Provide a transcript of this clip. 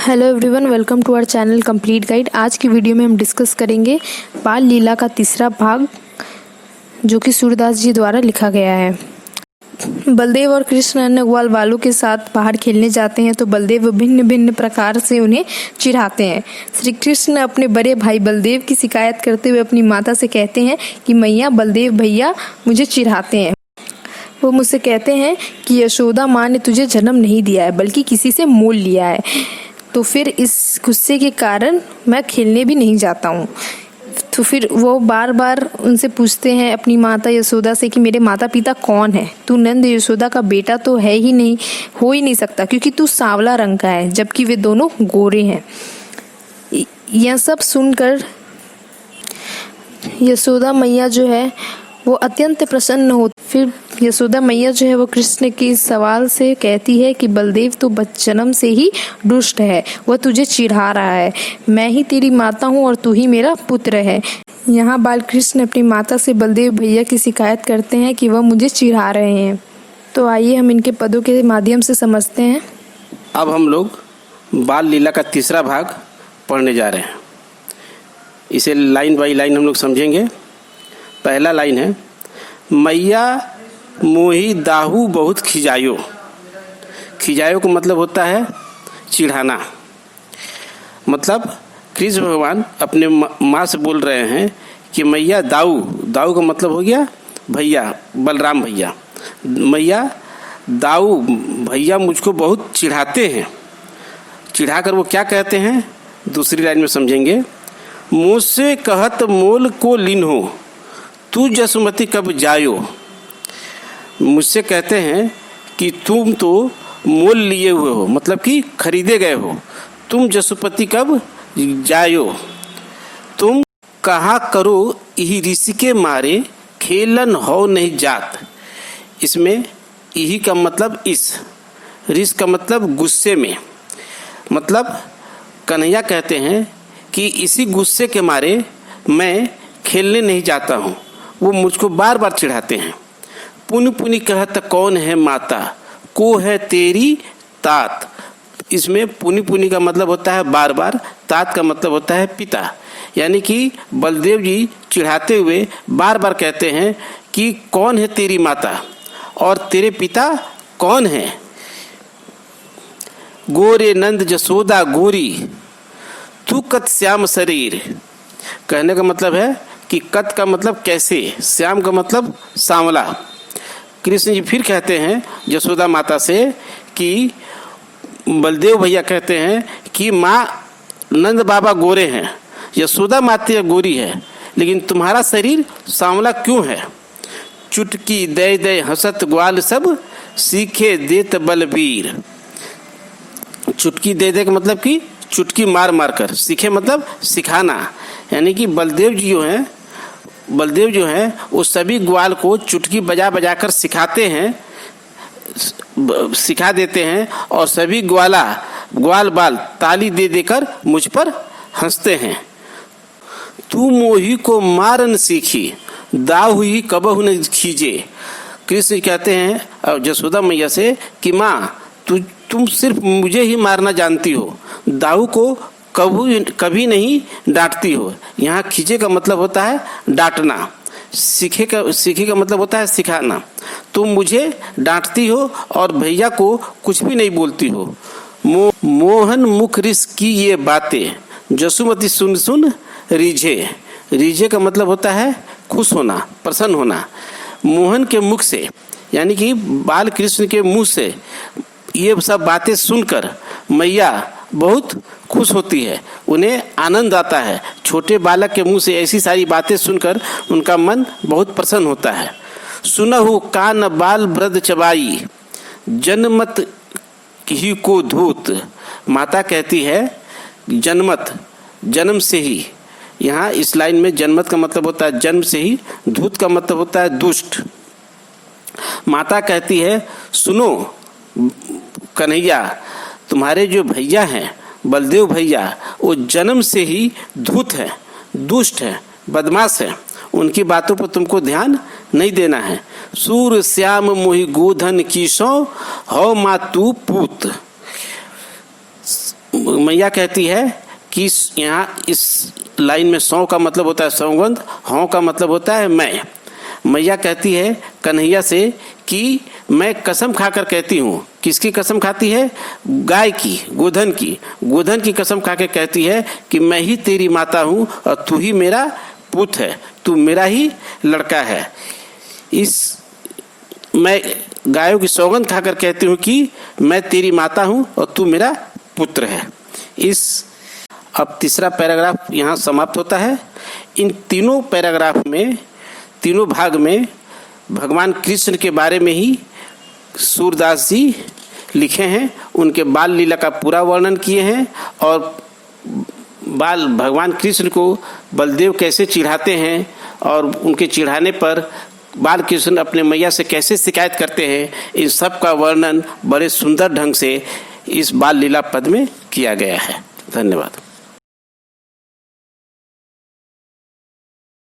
Hello everyone, welcome to our channel complete guide. आज की video में हम डिस्कस करेंगे बाल लीला का तीसरा भाग, जो कि सूरदास जी द्वारा लिखा गया है। बलदेव और कृष्ण अन्य ग्वाल बालों के साथ बाहर खेलने जाते हैं तो बलदेव भिन्न भिन्न प्रकार से उन्हें चिढ़ाते हैं। श्री कृष्ण अपने बड़े भाई बलदेव की शिकायत करते हुए अपनी माता से कहते हैं कि मैया, बलदेव भैया मुझे चिढ़ाते हैं। वो मुझसे कहते हैं कि यशोदा माँ ने तुझे जन्म नहीं दिया है बल्कि किसी से मोल लिया है, तो फिर इस गुस्से के कारण मैं खेलने भी नहीं जाता हूँ। तो फिर वो बार बार उनसे पूछते हैं अपनी माता यशोदा से कि मेरे माता पिता कौन है? तू नंद यशोदा का बेटा तो है ही नहीं, हो ही नहीं सकता, क्योंकि तू सांवला रंग का है जबकि वे दोनों गोरे हैं। यह सब सुनकर यशोदा मैया जो है वो अत्यंत प्रसन्न होती। फिर यशोदा मैया जो है वो कृष्ण के सवाल से कहती है कि बलदेव तो जन्म से ही दुष्ट है, वह तुझे चिढ़ा रहा है। मैं ही तेरी माता हूँ और तू ही मेरा पुत्र है। यहाँ बाल कृष्ण अपनी माता से बलदेव भैया की शिकायत करते हैं कि वह मुझे चिढ़ा रहे हैं। तो आइए हम इनके पदों के माध्यम से समझते हैं। अब हम लोग बाल लीला का तीसरा भाग पढ़ने जा रहे हैं। इसे लाइन बाई लाइन हम लोग समझेंगे। पहला लाइन है, मैया मोही दाहू बहुत खिजायो। खिजायो का मतलब होता है चिढ़ाना। मतलब कृष्ण भगवान अपने माँ से बोल रहे हैं कि मैया दाऊ, दाऊ का मतलब हो गया भैया, बलराम भैया। मैया दाऊ भैया मुझको बहुत चिढ़ाते हैं। चिढ़ाकर वो क्या कहते हैं, दूसरी लाइन में समझेंगे। मुझसे कहत मोल को लीन हो, तू जसुमती कब जायो। मुझसे कहते हैं कि तुम तो मोल लिए हुए हो, मतलब कि खरीदे गए हो। तुम जसुपति कब जायो, तुम कहा करो यही ऋषि के मारे, खेलन हो नहीं जात। इसमें यही का मतलब इस, ऋषि का मतलब गुस्से में। मतलब कन्हैया कहते हैं कि इसी गुस्से के मारे मैं खेलने नहीं जाता हूँ। वो मुझको बार बार चिढ़ाते हैं। पुनि पुनि कहत कौन है माता, को है तेरी तात। इसमें पुनि पुनि का मतलब होता है बार बार, तात का मतलब होता है पिता। यानी कि बलदेव जी चिढ़ाते हुए बार बार कहते हैं कि कौन है तेरी माता और तेरे पिता कौन है। गोरे नंद जसोदा गोरी, तू कत श्याम शरीर। कहने का मतलब है कि कत का मतलब कैसे, श्याम का मतलब सांवला। कृष्ण जी फिर कहते हैं यशोदा माता से कि बलदेव भैया कहते हैं कि माँ नंद बाबा गोरे हैं, यशोदा माता गोरी है, लेकिन तुम्हारा शरीर सांवला क्यों है। चुटकी दे दे हंसत ग्वाल सब, सीखे देत बलबीर। चुटकी दे दे का मतलब कि चुटकी मार मार कर, सीखे मतलब सिखाना। यानी कि बलदेव जो हैं वो सभी ग्वाल को चुटकी बजा बजा कर सिखाते हैं, सिखा देते हैं, और सभी ग्वाल बाल ताली दे देकर मुझ पर हंसते हैं। तू मोही को मारन सीखी, दाऊ हुई कबहु न खींचे। कृष्ण कहते हैं यशोदा मैया से कि माँ तुम सिर्फ मुझे ही मारना जानती हो, दाऊ को कभी नहीं डांटती हो। यहाँ खींचे का मतलब होता है डांटना, सीखे का मतलब होता है सिखाना। तुम मुझे डांटती हो और भैया को कुछ भी नहीं बोलती हो। मोहन मुख रिस की ये बातें, जसुमती सुन सुन रीझे। रीझे का मतलब होता है खुश होना, प्रसन्न होना। मोहन के मुख से, यानी कि बाल कृष्ण के मुंह से ये सब बातें सुनकर मैया बहुत खुश होती है, उन्हें आनंद आता है। छोटे बालक के मुंह से ऐसी सारी बातें सुनकर उनका मन बहुत प्रसन्न होता है। सुनहु कान बाल ब्रद चबाई, जन्मत ही को धूत। माता कहती है जन्मत, जन्म से ही। यहाँ इस लाइन में जन्मत का मतलब होता है जन्म से ही, धूत का मतलब होता है दुष्ट। माता कहती है सुनो कन्हैया, तुम्हारे जो भैया हैं बलदेव भैया, वो जन्म से ही धूत है, दुष्ट है, बदमाश है। उनकी बातों पर तुमको ध्यान नहीं देना है। सूर श्याम मोहि गोधन की सौ, हो मातू पूत। मैया कहती है कि यहाँ इस लाइन में सौ का मतलब होता है सौगंध, हों का मतलब होता है मैं। मैया कहती है कन्हैया से कि मैं कसम खाकर कहती हूँ। किसकी कसम खाती है? गाय की, गोधन की। गोधन की कसम खा के कहती है कि मैं ही तेरी माता हूँ और तू ही मेरा पुत्र है, तू मेरा ही लड़का है। मैं गायों की सौगंध खाकर कहती हूँ कि मैं तेरी माता हूँ और तू मेरा पुत्र है। अब तीसरा पैराग्राफ यहाँ समाप्त होता है। इन तीनों पैराग्राफ में, तीनों भाग में भगवान कृष्ण के बारे में ही सूरदास जी लिखे हैं। उनके बाल लीला का पूरा वर्णन किए हैं और भगवान कृष्ण को बलदेव कैसे चिढ़ाते हैं और उनके चिढ़ाने पर बाल कृष्ण अपने मैया से कैसे शिकायत करते हैं, इन सब का वर्णन बड़े सुंदर ढंग से इस बाल लीला पद में किया गया है। धन्यवाद।